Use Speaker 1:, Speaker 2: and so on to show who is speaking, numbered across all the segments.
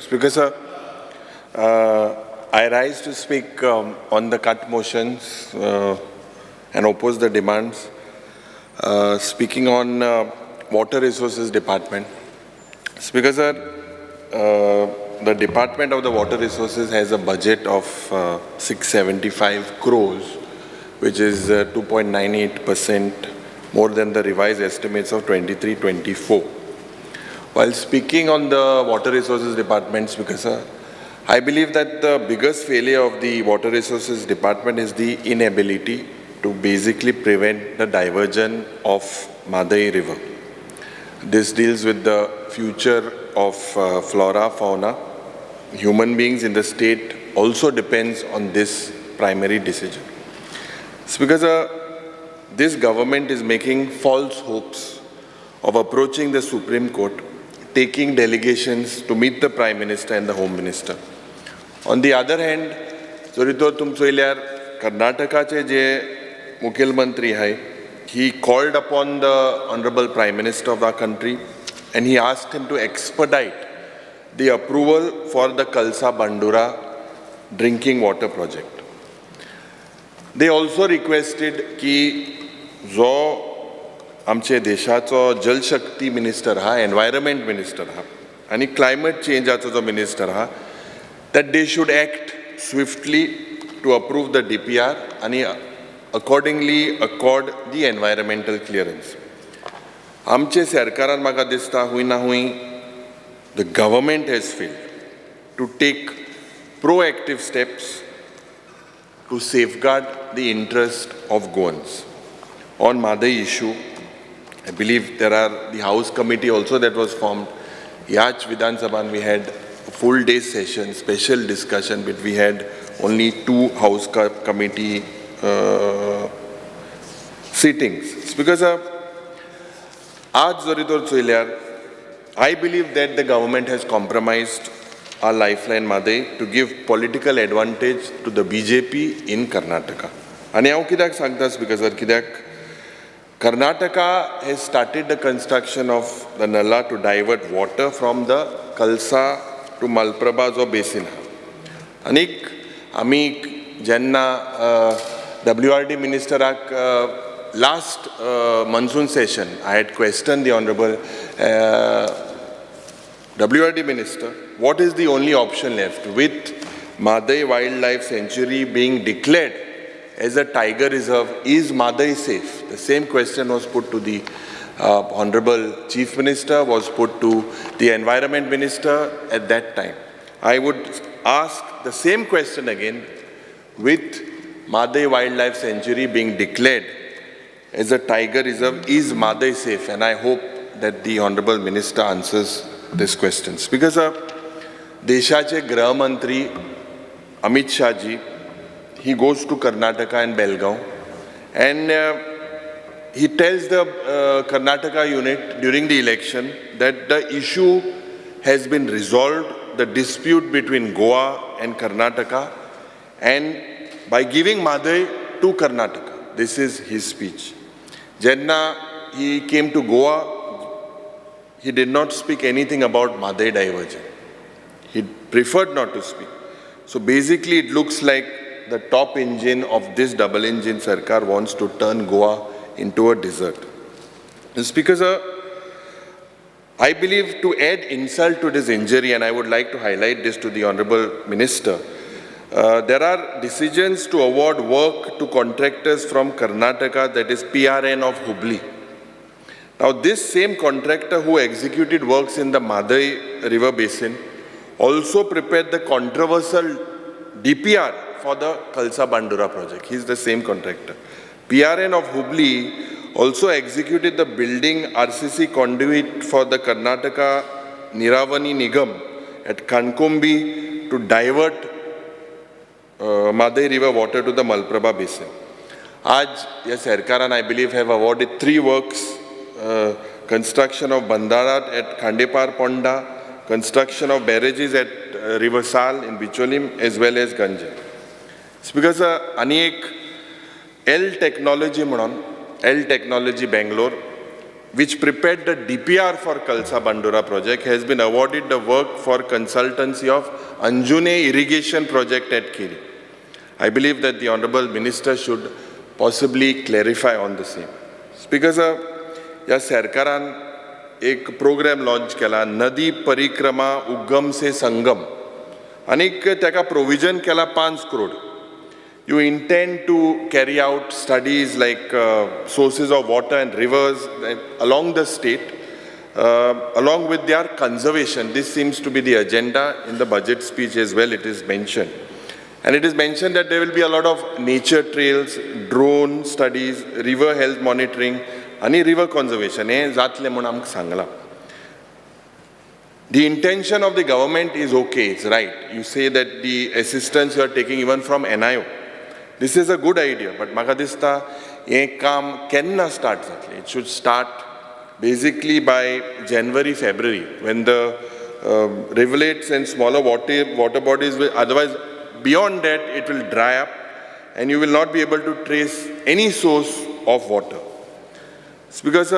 Speaker 1: Speaker sir, I rise to speak on the cut motions and oppose the demands. Speaking on Water Resources Department. Speaker sir, the Department of the Water Resources has a budget of 675 crores, which is 2.98% more than the revised estimates of 23-24. While speaking on the Water Resources Department, Speaker sir, I believe that the biggest failure of the Water Resources Department is the inability to basically prevent the diversion of Madai River. This deals with the future of flora, fauna. Human beings in the state also depends on this primary decision. Speaker sir, this government is making false hopes of approaching the Supreme Court, taking delegations to meet the Prime Minister and the Home Minister. On the other hand, Zorito Tumsoilyar, Karnatakache je Mukhyamantri hai, he called upon the Honorable Prime Minister of our country and he asked him to expedite the approval for the Kalsa Bandura drinking water project. They also requested ki जो आमचे देशाचो जल शक्ती minister हा, environment minister हा आणि climate चेंजाचो जो minister हा, that they should act swiftly to approve the DPR and accordingly accord the environmental clearance. आमचे सरकारान म्हाका दिसता हुई ना हुई the government has failed to take proactive steps to safeguard the interest of Goans. On Madai issue, I believe there are the House Committee also that was formed. Yach Vidhan Sabhan we had a full day session, special discussion, but we had only 2 House Committee sittings. Because I believe that the government has compromised our lifeline Madai to give political advantage to the BJP in Karnataka. And I kidak sagtas because Karnataka has started the construction of the Nalla to divert water from the Kalsa to Malprabha जो basin. Anik आमी जेन्ना WRD minister last monsoon session I had questioned the honorable WRD minister, what is the only option left with Madai Wildlife Sanctuary being declared as a tiger reserve? Is Madai safe? The same question was put to the Honorable Chief Minister, was put to the Environment Minister at that time. I would ask the same question again, with Madai Wildlife Sanctuary being declared as a tiger reserve, is Madai safe? And I hope that the Honorable Minister answers this question. Because Deshache Graha Mantri Amit Shah ji, he goes to Karnataka and Belgaum and he tells the Karnataka unit during the election that the issue has been resolved, the dispute between Goa and Karnataka, and by giving Madai to Karnataka. This is his speech. Jenna, he came to Goa, he did not speak anything about Madai diversion. He preferred not to speak. So basically it looks like the top engine of this double engine Sarkar wants to turn Goa into a desert. Speaker sir, I believe to add insult to this injury, and I would like to highlight this to the Honorable Minister, there are decisions to award work to contractors from Karnataka, that is PRN of Hubli. Now this same contractor who executed works in the Madai River Basin also prepared the controversial DPR for the Kalsa Bandura project. He is the same contractor. PRN of Hubli also executed the building RCC conduit for the Karnataka Niravani Nigam at Kankombi to divert Madai River water to the Malprabha Basin. Aj, yes, Sarkaran, I believe, have awarded 3 works. Construction of Bandara at Khandepar Ponda, construction of barrages at River Sal in Bicholim, as well as Ganja. Speaker sir, आणि एक L Technology म्हणून, L Technology Bangalore, which prepared the DPR for Kalsa Bandura project, has been awarded the work for consultancy of Anjune irrigation project at Kiri. I believe that the Honorable Minister should possibly clarify on the same. Speaker sir, या सरकारान एक programme launch केला नदी परिक्रमा उगम से संगम आनीक तेका provision केला 5 crore. You intend to carry out studies like sources of water and rivers along the state, along with their conservation. This seems to be the agenda in the budget speech as well, it is mentioned. And it is mentioned that there will be a lot of nature trails, drone studies, river health monitoring, and river conservation. The intention of the government is okay, it's right. You say that the assistance you are taking even from NIO. This is a good idea, but म्हाका दिसता हें काम केन्ना start जातलें? It should start basically by January, February, when the rivulets and smaller water bodies will, otherwise beyond that it will dry up and you will not be able to trace any source of water. Because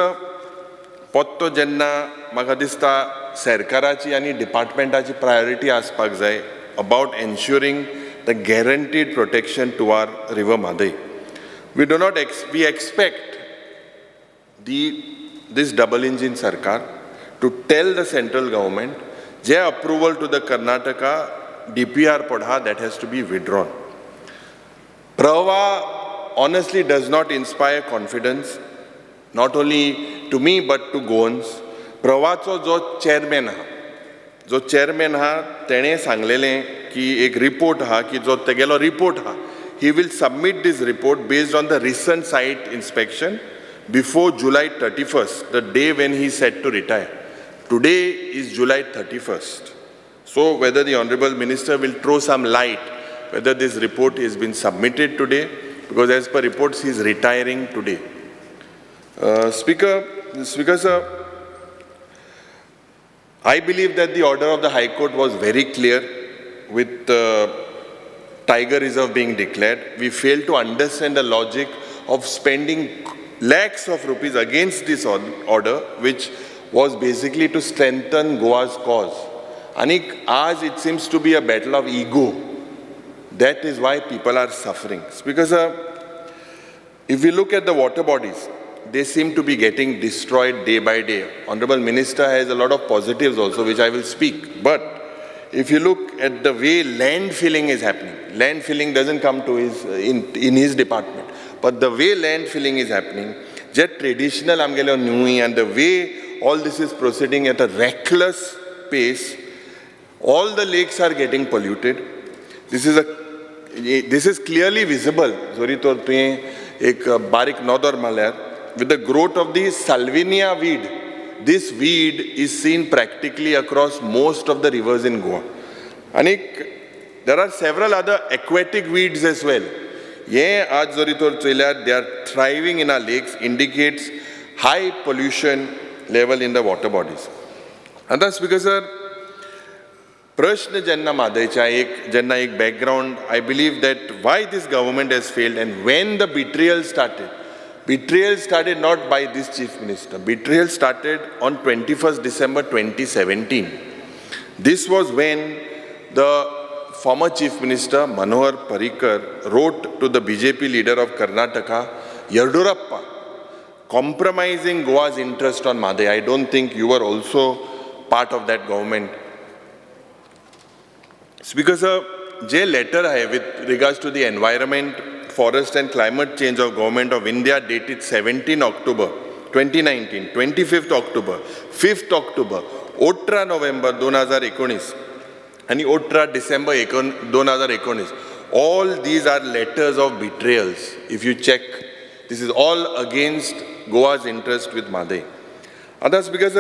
Speaker 1: potto jenna म्हाका दिसता सरकाराची आनी डिपार्टमेंटाची priority आसपाक जाय about ensuring the guaranteed protection to our river Madai. We expect this double engine Sarkar to tell the central government, je approval to the Karnataka DPR Podha, that has to be withdrawn. Prava honestly does not inspire confidence, not only to me but to Goans. Pravacho jo chairman ha, tene sanglele की एक report हा की जो तेगेलो report हा, he will submit this report based on the recent site inspection before July 31st, the day when he is set to retire. Today is July 31st. So whether the Honorable Minister will throw some light whether this report has been submitted today, because as per reports he is retiring today. Speaker sir, I believe that the order of the High Court was very clear. With Tiger Reserve being declared, we fail to understand the logic of spending lakhs of rupees against this order, which was basically to strengthen Goa's cause. Anik, as it seems to be a battle of ego. That is why people are suffering. Because if we look at the water bodies, they seem to be getting destroyed day by day. Honorable Minister has a lot of positives also, which I will speak. But if you look at the way land filling is happening, land filling doesn't come to in his department, but the way land filling is happening, just traditional amgelo nui, and the way all this is proceeding at a reckless pace, all the lakes are getting polluted. This is clearly visible. Zoritor tuye ek barik nodor maler with the growth of the Salvinia weed. This weed is seen practically across most of the rivers in Goa. Anik, there are several other aquatic weeds as well. They are thriving in our lakes, indicates high pollution level in the water bodies. And that's because Prashna Janna Madaicha, Janna ek background, I believe that why this government has failed and when the betrayal started. Betrayal started not by this Chief Minister. Betrayal started on 21st December 2017. This was when the former Chief Minister Manohar Parrikar wrote to the BJP leader of Karnataka, Yadurappa, compromising Goa's interest on Madai. I don't think you were also part of that government. Speaker sir, J letter hai with regards to the environment, Forest and Climate Change of Government of India dated 17 October 2019, 25th October, 5th October, 18 November 2019 and 18 December 2019. All these are letters of betrayals. If you check, this is all against Goa's interest with Madai. And that's because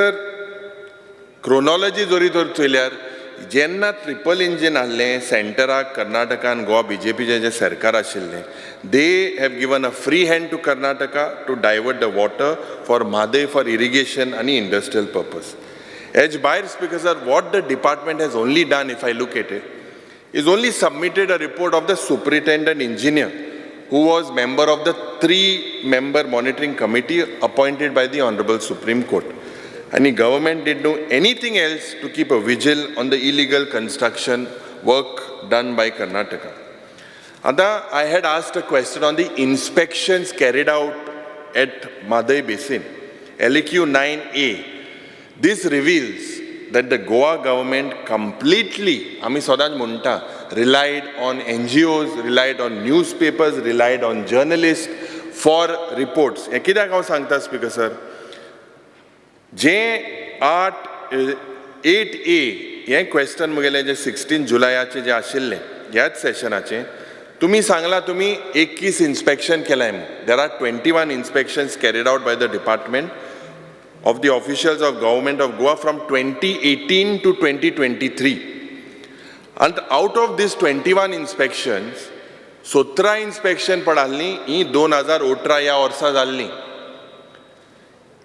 Speaker 1: chronology zoritor chayल्यार जेन्ना triple engine आहलें सेंटराक कर्नाटका आनी Goa BJP जे सरकार आशिल्लें, they have given a free hand to Karnataka to divert the water for Madai for irrigation and industrial purpose. As by Speaker sir, what the department has only done, if I look at it, is only submitted a report of the superintendent engineer who was member of the 3-member monitoring committee appointed by the Honorable Supreme Court. And the government didn't do anything else to keep a vigil on the illegal construction work done by Karnataka. Ada, I had asked a question on the inspections carried out at Madai Basin, LQ 9A. This reveals that the Goa government completely, relied on NGOs, relied on newspapers, relied on journalists for reports. Speaker sir, J 8A, hey question मुगेले जे 16 जुलयाचे जे आशिल्ले ह्याच सेशनाचे तुम्ही सांगला तुम्ही 21 inspection केलाय. There are 21 inspections carried out by the department of the officials of government of Goa from 2018 to 2023. And out of these 21 inspections, 17 inspection पडालनी ही 2018 या वर्सा जाल्ली.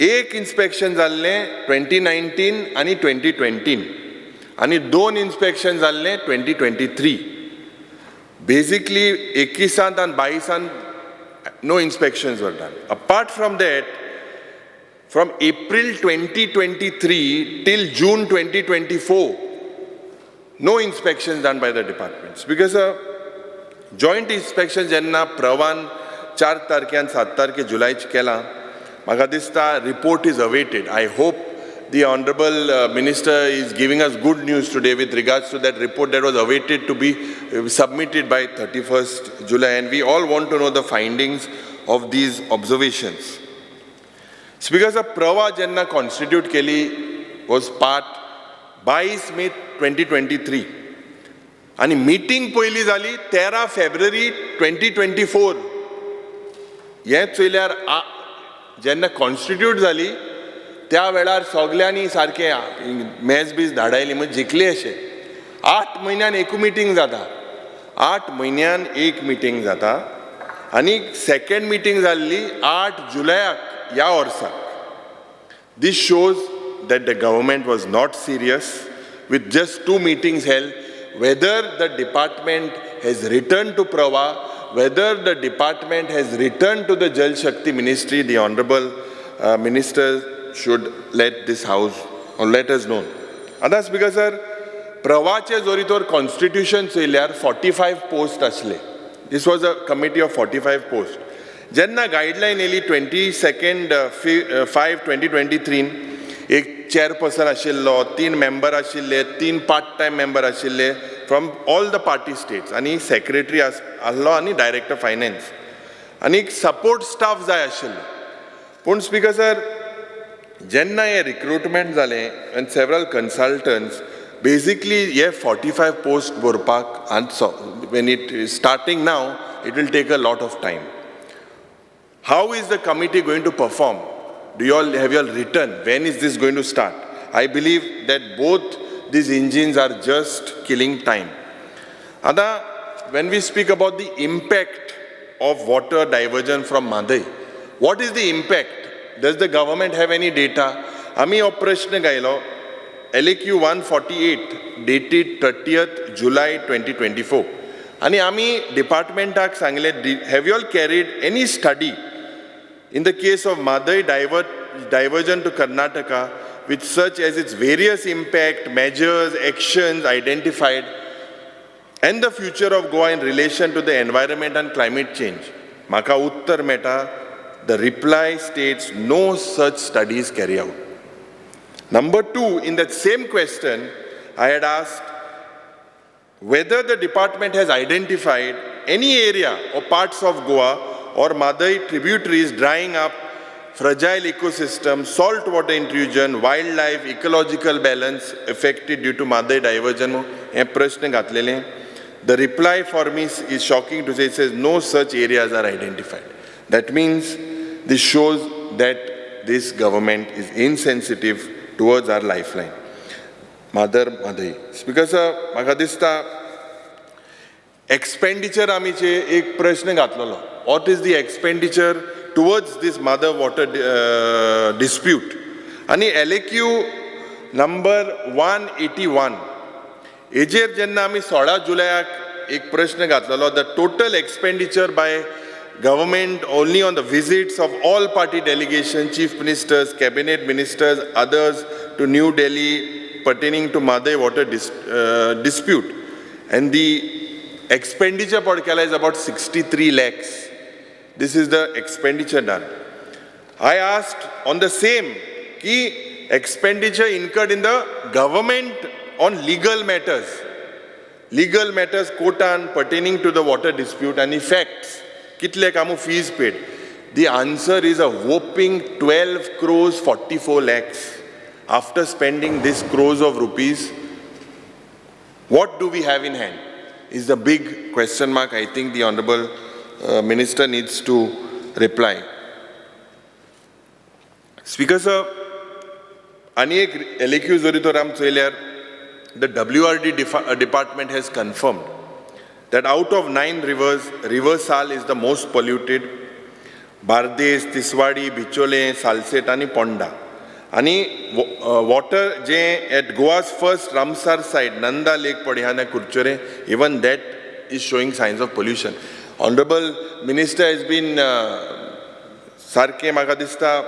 Speaker 1: एक inspection जाल्ले 2019 आणि 2020 आणि 2 inspection जाल्ले 2023. Basically 21 and 22 no inspections were done. Apart from that, from April 2023 till June 2024, no inspections done by the departments. Because joint inspections jenna Pravan 4 तारखे and 7 तारखे July केला, म्हाका दिसता report is awaited. I hope the Honorable Minister is giving us good news today with regards to that report that was awaited to be submitted by 31st July, and we all want to know the findings of these observations. Speaker, Prava jenna constitute keli was part 22 May 2023 आणि meeting पहिली जाली 13 February 2024. हेच चोयल्यार जेन्ना constitute जाली त्या वेळार सगळ्यांनी सारखे match बीज धाडायली म्हणजे जिखले अशे. 8 म्हयन्यान एक मिटींग जाता, 8 म्हयन्यान एक मिटींग जाता आणि सेकंड मिटींग जाल्ली 8 जुलयाक ह्या वर्साक. This shows that the government was not serious with just 2 meetings held. Whether the department has returned to Prava, whether the department has returned to the Jal Shakti Ministry, the Honorable Minister should let this house or let us know. And that's because sir, Pravache Zoritor constitution चोयल्यार 45 posts asle. This was a committee of 45 posts. Jenna guideline येली 22nd 5 2023 एक chairperson आशिल्लो, 3 member आशिल्ले, 3 part-time member आशिल्ले from all the party states, आणि secretary आसलो आणि director finance आणि एक support staff जाय आशिल्लो. पूण speaker sir, jenna हे recruitment जाले and several consultants basically hey 45 posts भरपाक, and so when it is starting now it will take a lot of time. How is the committee going to perform? Have you all written? When is this going to start? I believe that both these engines are just killing time. Ada, when we speak about the impact of water diversion from Madai, what is the impact? Does the government have any data? Ami operation gailo LAQ 148 dated 30th July 2024. Ani ami department ak sangle, have you all carried any study in the case of Madai diversion to Karnataka with such as its various impact, measures, actions identified, and the future of Goa in relation to the environment and climate change? Maka uttar meta, the reply states no such studies carry out. Number 2, in that same question, I had asked whether the department has identified any area or parts of Goa or Madai tributaries drying up, fragile ecosystem, salt water intrusion, wildlife, ecological balance affected due to Madai diversion. The reply for me is shocking to say. It says no such areas are identified. That means this shows that this government is insensitive towards our lifeline. Madai. Because expenditure amiche ek prashna gatlalo. What is the expenditure towards this mother water dispute? Ani LAQ number 181. Ejer jenna ami 16 July ek prashna gatlalo. The total expenditure by government only on the visits of all party delegations, chief ministers, cabinet ministers, others to New Delhi pertaining to Madai water dispute. And the expenditure per kala is about 63 lakhs. This is the expenditure done. I asked on the same, ki expenditure incurred in the government on legal matters quotan pertaining to the water dispute and effects. Kitle kamu fees paid? The answer is a whopping 12 crores 44 lakhs. After spending this crores of rupees, what do we have in hand? Is the big question mark. I think the Honorable Minister needs to reply. Speaker sir, Anik LQ Zoritoram Tsoiler, the WRD department has confirmed that out of 9 rivers, River Sal is the most polluted. Bardes, Tiswadi, Bichole, Salset and Ponda. And water at Goa's first Ramsar site, Nanda Lake Padihana Kurchure, even that is showing signs of pollution. Honorable Minister has been Sarke Magadista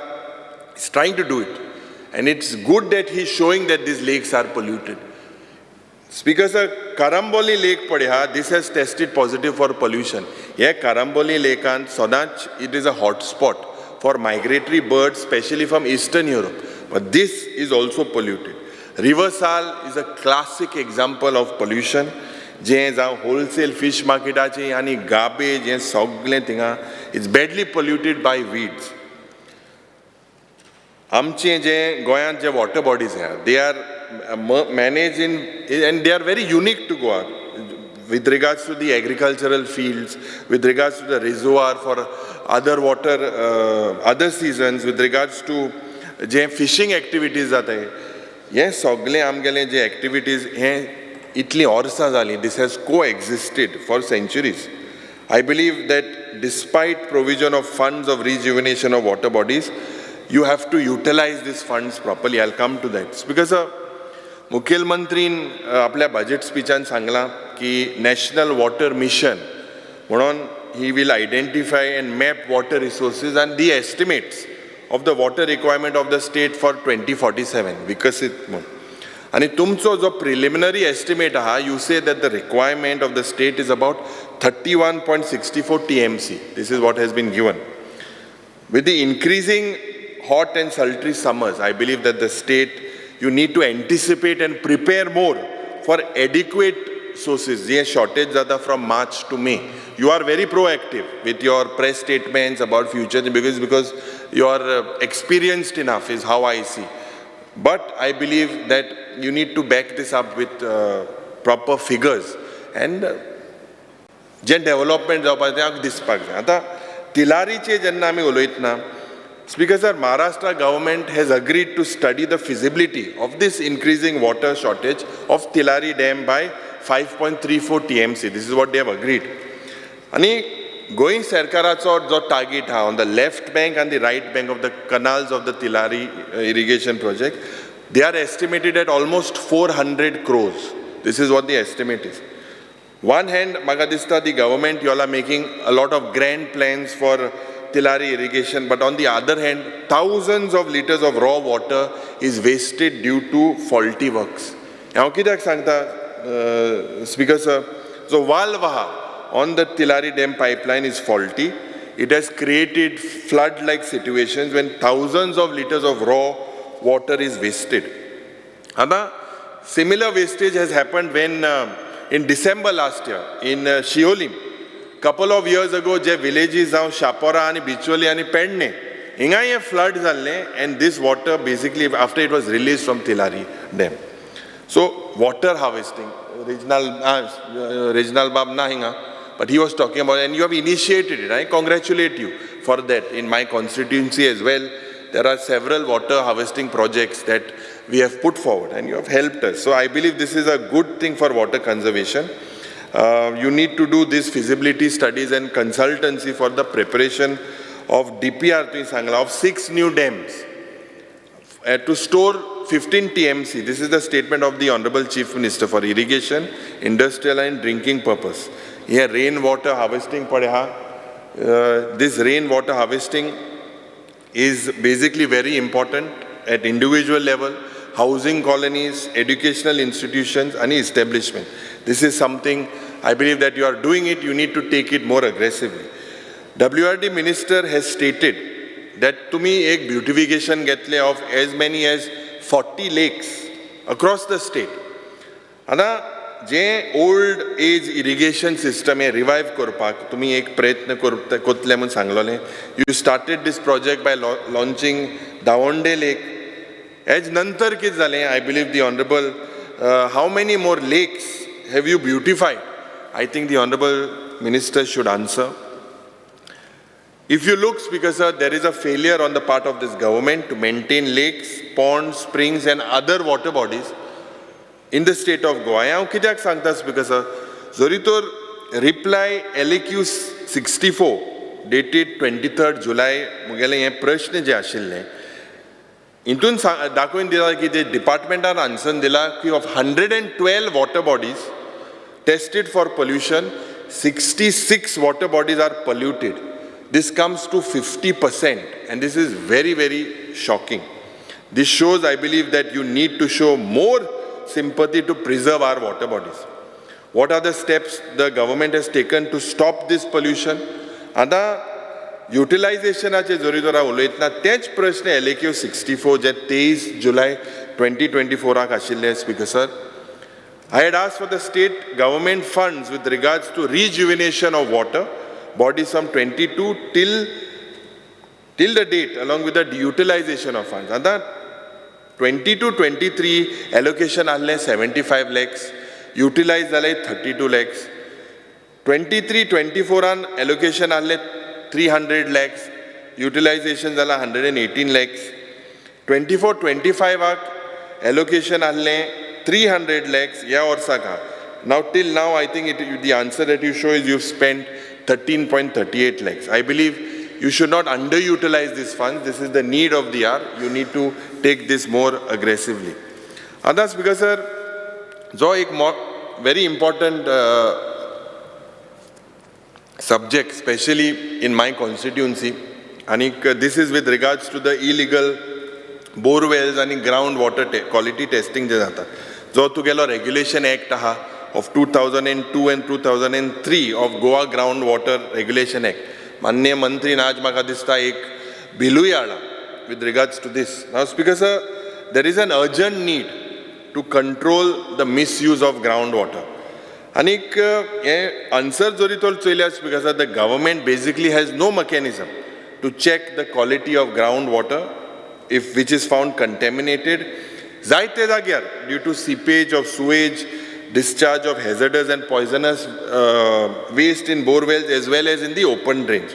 Speaker 1: is trying to do it. And it's good that he's showing that these lakes are polluted. Speaker sir, Karamboli Lake Padha, this has tested positive for pollution. Yeah, Karamboli Lake and Sodach, it is a hot spot for migratory birds, especially from Eastern Europe. But this is also polluted. River Sal is a classic example of pollution. Wholesale fish market and garbage, it's badly polluted by weeds. Amche je Goan je water bodies hai, they are managed in, and they are very unique to Goa with regards to the agricultural fields, with regards to the reservoir for other water, other seasons, with regards to je fishing activities aate hai. Yes, sogle amgale je activities hai, itli orsa zali. This has coexisted for centuries. I believe that despite provision of funds of rejuvenation of water bodies, you have to utilize these funds properly. I'll come to that. Because Mukhil Mantri in apल्या budget speech and sangla ki National Water Mission, he will identify and map water resources and the estimates of the water requirement of the state for 2047. Vikasit. And tumcho jo preliminary estimate you say that the requirement of the state is about 31.64 TMC. This is what has been given. With the increasing hot and sultry summers, I believe that the state, you need to anticipate and prepare more for adequate sources. Yes, shortage zada from March to May. You are very proactive with your press statements about future because you are experienced enough is how I see. But I believe that you need to back this up with proper figures and development Tilari che janna ami oloitna. Speaker sir, Maharashtra government has agreed to study the feasibility of this increasing water shortage of Tilari Dam by 5.34 TMC. This is what they have agreed. Ani going Sarkaracho jo target on the left bank and the right bank of the canals of the Tilari irrigation project, they are estimated at almost 400 crores. This is what the estimate is. One hand, Magadista, the government, you all are making a lot of grand plans for Tilari irrigation, but on the other hand, thousands of liters of raw water is wasted due to faulty works. Speaker sir, so Valvaha on the Tilari Dam pipeline is faulty. It has created flood-like situations when thousands of liters of raw water is wasted. Similar wastage has happened when in December last year in Shiolim. Couple of years ago, je villages now Shapora and Bicholi and Pendne, inga flood zalle, and this water basically after it was released from Tilari Dam. So water harvesting, regional Bab na hinga, but he was talking about, and you have initiated it. I congratulate you for that. In my constituency as well, there are several water harvesting projects that we have put forward, and you have helped us. So I believe this is a good thing for water conservation. You need to do these feasibility studies and consultancy for the preparation of DPR to Sangla of 6 new dams to store 15 TMC. This is the statement of the Honorable Chief Minister for irrigation, industrial and drinking purpose. Here rain water harvesting padeha, this rainwater harvesting is basically very important at individual level, housing colonies, educational institutions, and establishment. This is something I believe that you are doing it, you need to take it more aggressively. WRD minister has stated that to me ek beautification getle of as many as 40 lakes across the state. Ana J old age irrigation system hey revive करपाक तुम्ही एक प्रयत्न करतले म्हणून सांगलोले. You started this project by launching Davonde Lake. As nantar कित जालें, I believe the honorable, how many more lakes have you beautified? I think the honorable minister should answer. If you look, Speaker sir, there is a failure on the part of this government to maintain lakes, ponds, springs and other water bodies in the state of Goa. हांव कित्याक सांगता Speaker sir, जरी तर reply LAQ 64 dated 23rd July मुगेलें हे प्रश्न जे आशिल्ले इंतून दाखोवन दिला की जे डिपार्टमेंटान answer दिला की of 112 water bodies tested for pollution, 66 water bodies are polluted. This comes to 50%, and this is very, very shocking. This shows, I believe, that you need to show more sympathy to preserve our water bodies. What are the steps the government has taken to stop this pollution? Ada utilizationaचे जरी जरा उलयतना तेच प्रश्न LAQ 64 जे 23 July 2024 आशिल्ले Speaker sir. I had asked for the state government funds with regards to rejuvenation of water bodies from 22 till the date, along with the utilization of funds. And that 22-23 allocation alle 75 lakhs, utilized alle 32 lakhs. 23-24 an allocation alle 300 lakhs, utilization alle 118 lakhs. 24-25 allocation alle 300 lakhs, yeah or saka. Now till now, I think the answer that you show is you've spent 13.38 lakhs. I believe you should not underutilize these funds. This is the need of the hour. You need to take this more aggressively. And that's because, sir, so a very important subject, especially in my constituency, and this is with regards to the illegal bore wells and groundwater quality testing. जो तुगेलो Regulation Act of 2002 and 2003 of Goa Groundwater Regulation Act. माननीय मंत्री ने आज म्हाका दिसता एक बिलूय हाडला with regards to this. Now, Speaker sir, there is an urgent need to control the misuse of groundwater. And answer jori tol chayla Speaker sir, the government basically has no mechanism to check the quality of groundwater which is found contaminated. Zaite jagyar due to seepage of sewage, discharge of hazardous and poisonous waste in bore wells as well as in the open drains.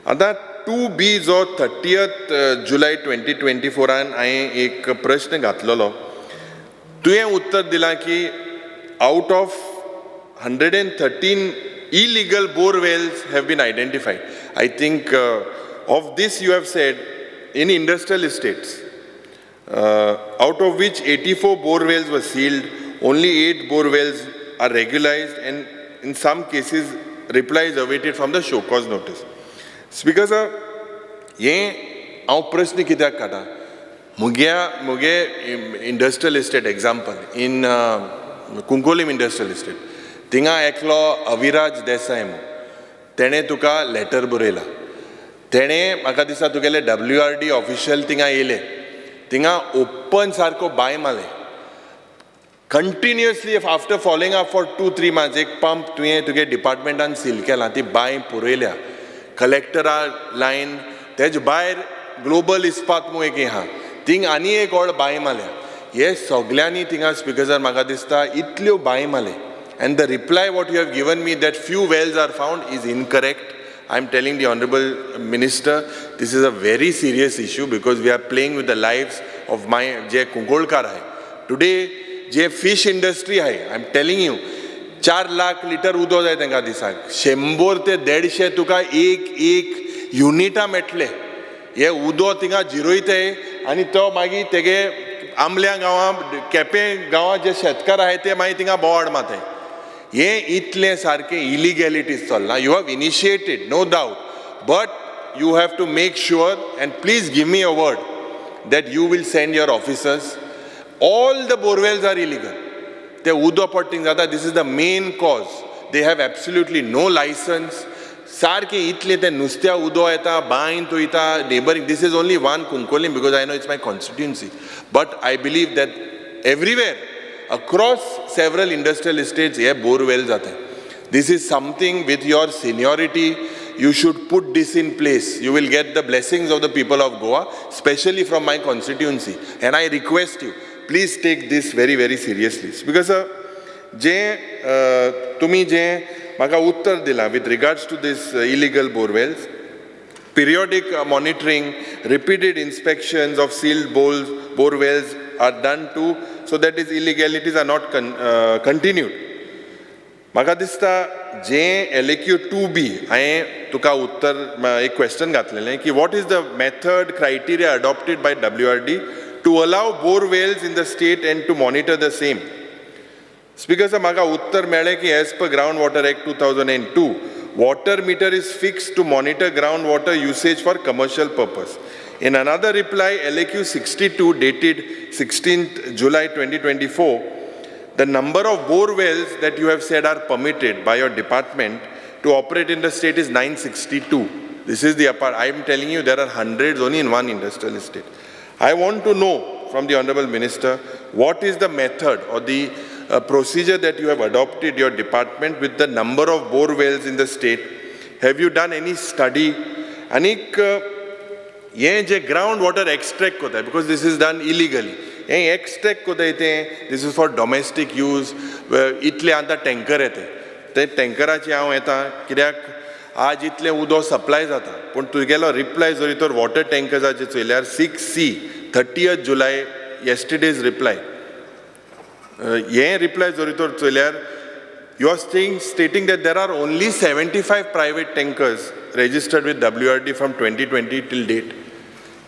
Speaker 1: And that 2B जो 30th July 2024 an हांवें एक प्रश्न घातलेलो. तुवें उत्तर दिलां की out of 113 illegal bore wells have been identified. I think of this you have said in industrial estates, out of which 84 bore wells were sealed, only 8 bore wells are regularized, and in some cases reply is awaited from the show cause notice. Speaker sir, ये आउ प्रश्न कित्याक काडा मुगे industrial estate example in Cuncolim industrial estate थिंगा एकलो अविराज देसाई तेणे तुका लेटर बरयला. तेणे म्हाका दिसता तुगेले WRD ऑफिशियल थिंगा येयले, थिंगा ओपन सारको बाय मारले. Continuously after following up for 2-3 months, एक पंप तुगे डिपार्टमेंटान सील केला, ती बाय पुरयल्या. कलेक्टरा लायन तेज भायर ग्लोबल इस्पात म्हणून एक आहा, थिंग आनी एक व्हड बाय मारल्या. हे सगळ्यांनी थिंगा स्पीकर सर म्हाका दिसता इतल्यो बाय मारले. And the reply what you have given me that few wells are found is incorrect. I am telling the Honorable Minister, this is a very serious issue because we are playing with the lives of my जे कुंकोळकार आहे. Today जे fish industry आहे, I am telling you, 4 lakh litre उदो जाय तांकां दिसाक. 100 ते 150 तुका एक युनिटा मेळटले. हे उदो थिंगा जिरोयताय आनी तो मागीर तेगे आमल्या गांवां केपें गांवां जे शेतकार आहे ते मागीर थिंगा बोवाड माताय. हे इतले सारखे illegalities चल्ला. You have initiated, no doubt, but you have to make sure, and please give me a word, that you will send your officers. All the borewells are illegal. They udo potting zata. This is the main cause. They have absolutely no license. Sarke itle te nustya udo eta, bain to ita, neighboring. This is only one Kunkolim because I know it's my constituency. But I believe that everywhere, across several industrial estates, ye borewells aate. This is something with your seniority. You should put this in place. You will get the blessings of the people of Goa, especially from my constituency. And I request you, please take this very, very seriously. Because tumi je maka uttar dila with regards to this illegal borewells, periodic monitoring, repeated inspections of sealed borewells are done too, so that these illegalities are not continued. Maka dista J LAQ 2B, I took a uttar a question gatlele ki what is the method criteria adopted by WRD to allow bore wells in the state and to monitor the same. Speaker sir, maga uttar mele ki as per Groundwater Act 2002, water meter is fixed to monitor groundwater usage for commercial purpose. In another reply, LAQ 62 dated 16th July 2024, the number of bore wells that you have said are permitted by your department to operate in the state is 962. This is the apart. I am telling you there are hundreds only in one industrial estate. I want to know from the Honorable Minister, what is the method or the procedure that you have adopted your department with the number of bore wells in the state? Have you done any study? Anik ye je groundwater extract hota hai, because this is done illegally. Extract ko dete, this is for domestic use. Itle anta tanker ete. Te tankerachi haंव येता कित्याक आज इतले उदो supply जाता पण तुगेलो reply जरी तर वॉटर टँकर्साचे चयल्यार 6C 30th July yesterday's reply. हे रिप्लाय जरी तर चयल्यार you are stating that there are only 75 private tankers registered with WRD from 2020 till date.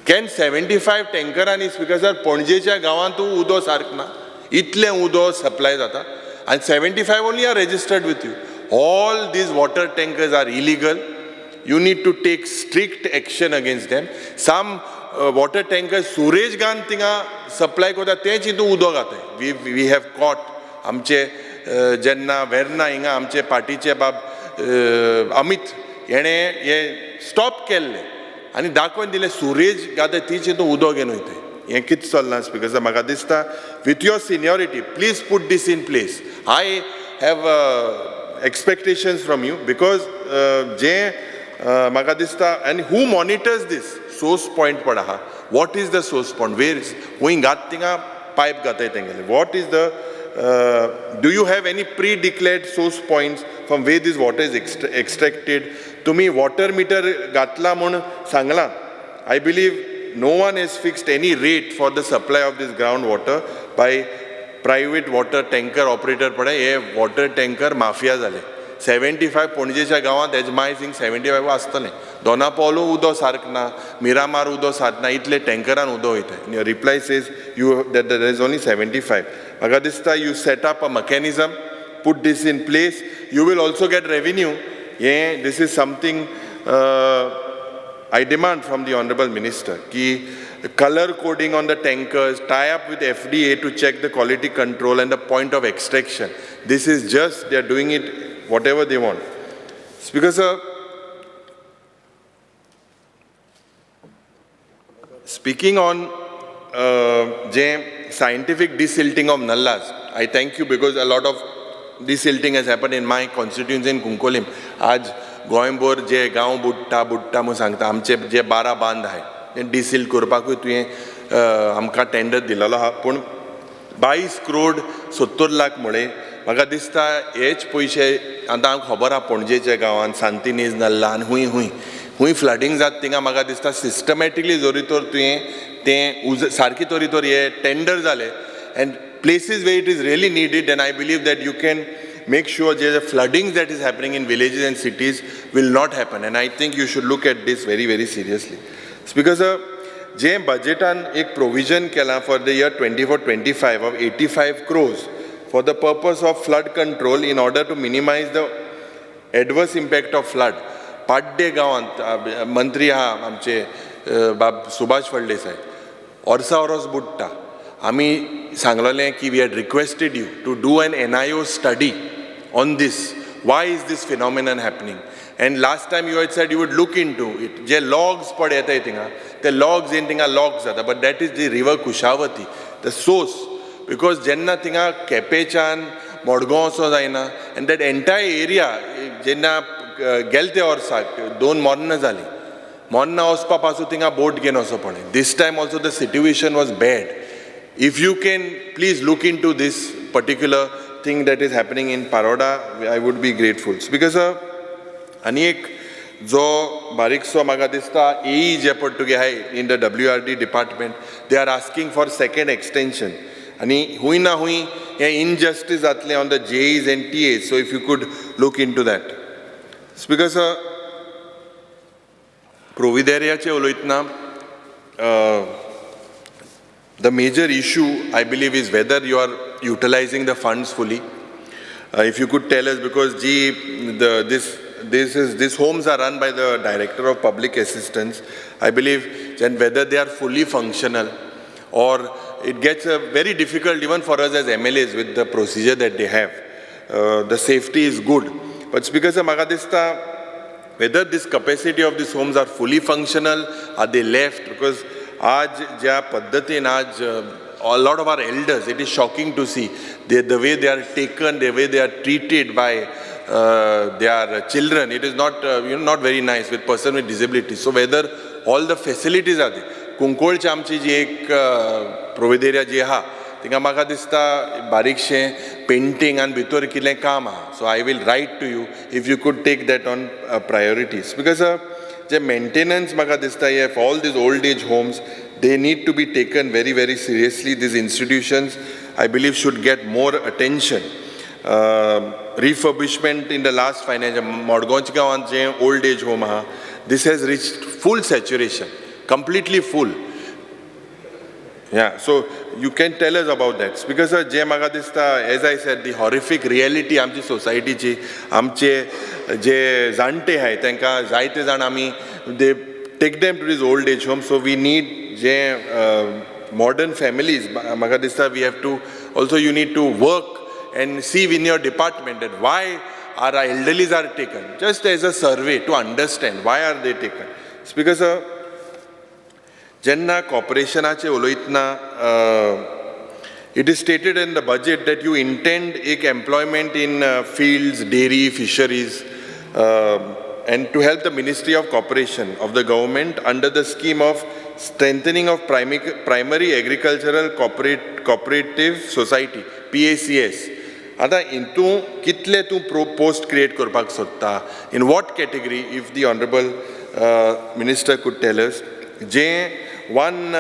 Speaker 1: Can 75 tankerani because Ponjecha gawantu udo sarkna, itle udo supply data, and 75 only are registered with you. All these water tankers are illegal. You need to take strict action against them. Some water tankers Suraj Gan tinga supply kota te chitu udo gate. We have caught amche jenna verna inga amche partyche bab Amit yene ye stop kelle. आणि दाखवून दिले सुरेज गाते तीचे तो उदो घेऊन येते हे किती चलना स्पीकर म्हाका दिसता with your seniority please put this in place. I have expectations from you because जे म्हाका दिसता and who monitors this source point पडा हा, what is the source point, where is हुई गात तिंगा pipe गाते तेंगेले, what is the do you have any pre-declared source points from where this water is extracted? तुम्ही water meter घातला म्हणून Sangla. I believe no one has fixed any rate for the supply of this groundwater by private water tanker operator पडे हे water tanker mafia झाले. 75 पणजेच्या गावात एजमाय सिंग 75 आसतले. दोनापावलो उदो सारकना, मिरामार उदो सारकना, इतले टँकरान उदो वयता. Your reply says that there is only 75. म्हाका दिसता you set up a mechanism, put this in place. You will also get revenue. Yeah, this is something I demand from the Honorable Minister. Ki color coding on the tankers, tie up with FDA to check the quality control and the point of extraction. This is just, they are doing it whatever they want. Speaker sir, speaking on scientific desilting of nallas, I thank you because a lot of desilting has happened in my constituency in Kunkolim. आज गोंयभर जे गांव बुडटा म्हणून सांगता आमचे जे 12 बांद आहाय ते डिसिल्ट करपाकूय तुवें आमकां टेंडर दिलेलो आहा पूण 22 करोड 70 लाख म्हळे म्हाका दिसता हेच पयशे आतां हांव खबर आहा पणजेच्या गांवांत सांतिनेज नल्ला आनी हुंय फ्लडिंग जाता थिंगा म्हाका दिसता सिस्टमॅटिकली जरी तर तुवें तें सारकी तरी तर हे टेंडर जाले and places where it is really needed, and I believe that you can make sure that the flooding that is happening in villages and cities will not happen. And I think you should look at this very, very seriously. Because budget and a provision for the year 24-25 of 85 crores for the purpose of flood control in order to minimize the adverse impact of flood. पाड्डे गांवांत मंत्री आहा आमचे बाब सुभाष फळदेसाय वर्सा वरोस बुडटा. आमी सांगलोलें की we had requested you to do an NIO study on this. Why is this phenomenon happening? And last time you had said you would look into it. J logs per येताय थिंगा ते logs in थिंगा logs जाता, but that is the river Kushavati, the source. Because जेन्ना थिंगा केपेच्यान मडगांव असो जायना, and that entire area जेन्ना गेलते वर्साक 2 मोन्नां जालीं, मोन्नां वचपा पासून थिंगा बोट घेवन वचो पडलें. This time also the situation was bad. If you can please look into this particular thing that is happening in Paroda, I would be grateful. Because आनी एक जो बारीकसो म्हाका दिसता AE जे पडटुगे आहाय in the WRD department, they are asking for second extension. आनी हुंय ना हुंय हें injustice जातलें on the JEs and TAs. So if you could look into that. Because Providereaचे उलयतना the major issue I believe is whether you are utilizing the funds fully. If you could tell us, because these homes are run by the Director of Public Assistance. I believe then whether they are fully functional, or it gets very difficult even for us as MLAs with the procedure that they have. The safety is good, but because of Magadista, whether this capacity of these homes are fully functional, are they left? Because आज ज्या पद्धतीन आज a lot of our elders, it is shocking to see the way they are taken, the way they are treated by their children. It is not not very nice with person with disabilities. So whether all the facilities are there. कुंकोळची आमची जी एक प्रोविदेरिया जी आहा तिंगा म्हाका दिसता बारीकशें painting आनी भितर कितें काम आहा. So I will write to you if you could take that on priorities. Because जे मेंटेनन्स म्हाका दिसता हे all these old age homes, they need to be taken very, very seriously. These institutions, I believe, should get more attention. Refurbishment in the last financial, Modgonchgaon old age home, this has reached full saturation, completely full. Yeah, so you can tell us about that. Because as I said, the horrific reality of the society, amche je zante hai, tenka zaite zan ami, they take them to these old age homes. So we need modern families. We have to also, you need to work and see in your department that why our elderlies are taken, just as a survey to understand why are they taken. It's because jenna corporationache oloitna it is stated in the budget that you intend employment in fields, dairy, fisheries, and to help the Ministry of Corporation of the government under the scheme of strengthening of primary agricultural cooperative society, PACS. आता इंतू कितले तू post create करपाक सोदता, in what category, if the honorable minister could tell us. One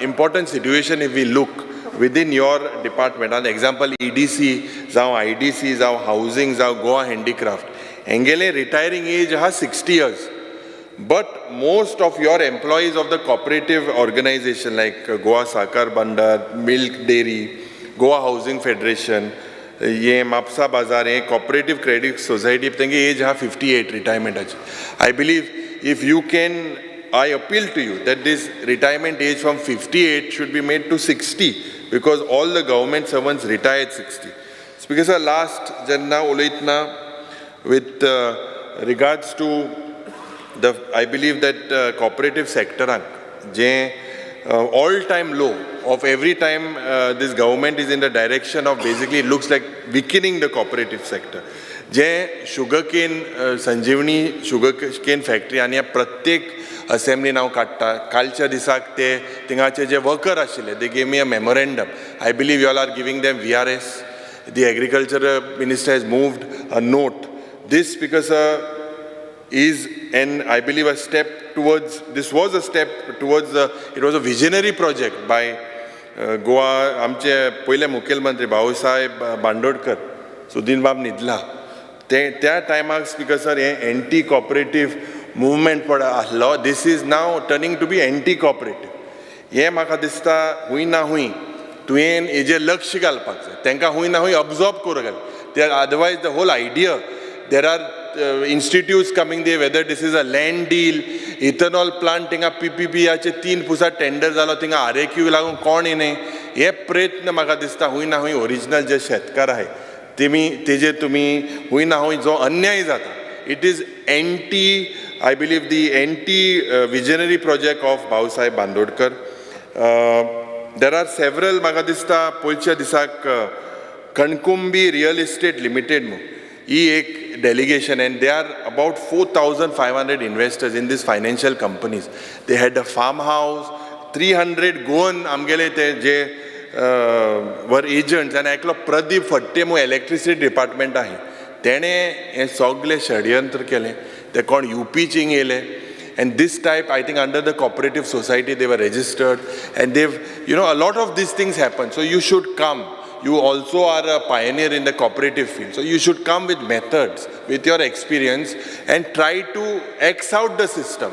Speaker 1: important situation if we look within your department, an example EDC, जाव IDC, जाव housing, जाव Goa handicraft, engele retiring age has 60 years. But most of your employees of the cooperative organization like Goa Sakar Bandar, Milk Dairy, Goa Housing Federation, ये Mapsa Bazaar, Cooperative Credit Society, age have 58 retirement age. I believe if you can, I appeal to you that this retirement age from 58 should be made to 60, because all the government servants retire at 60. It's because our last janna ulaitna with regards to I believe that cooperative sector, all-time low of every time this government is in the direction of basically it looks like weakening the cooperative sector. Sugarcane, Sanjeevani sugarcane factory आणि प्रत्येक assembly नाव काढता. कालच्या दिसाक ते तिंगाचे जे worker आशिल्ले, they gave me a memorandum. I believe you all are giving them VRS. The agriculture minister has moved a note. This because is, and I believe a step towards, this was a step towards, it was a visionary project by Goa, आमचे पहिले मुख्यमंत्री भाऊसाहेब बांदोडकर, सुदीन बाब निदला. त्या टायमाक speaker sir हे anti cooperative movement पड आसलो. This is now turning to be anti cooperative. हे म्हाका दिसता हुंय ना हुंय तुवें हेजेर लक्ष घालपाक जाय, तांकां हूंय ना हूंय अब्जॉर्ब करूंक जाय. Otherwise the whole idea, there are institutes coming there, whether this is a land deal, ethanol plant, थिंगा PPP-चे 3 पुसा टेंडर जालो, थिंगा RAQ लागून कोण येने, हे प्रयत्न म्हाका दिसता हूंय ना हूंय ओरिजिनल जे शेतकार आहाय तेजेर तुमी हूंय ना हूंय जो अन्याय जाता, it is I believe the anti-visionary project of Bhausaib Bandodkar. There are several, म्हाका दिसता पयच्या दिसाक Kankumbi Real Estate Limited ही एक delegation, and there are about 4,500 investors in these financial companies. They had a farmhouse, 300 Goan आमगेले ते जे were agents, and एकलो प्रदीप फट्टे मो electricity department आहे, तेणे हे सगळे षडयंत्र केले, ते कोण UP-चींग येले. And this type, I think under the cooperative society, they were registered, and they've, a lot of these things happen. So you should come. You also are a pioneer in the cooperative field. So you should come with methods, with your experience, and try to X out the system.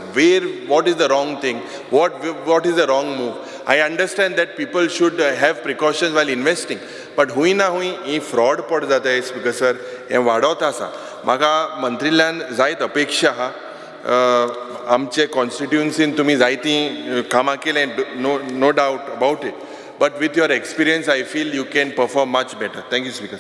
Speaker 1: What is the wrong thing? What is the wrong move? I understand that people should have precautions while investing. But हुई ना हुई ही fraud per जाता है, because sir हे वाडत आसा. म्हाका मंत्रील्यान जायत अपेक्षा आहा. आमचे कॉन्स्टिट्युएन्सीन तुम्ही जायती कामां केले, no doubt about it. But with your experience, I feel you can perform much better. Thank you, Speaker.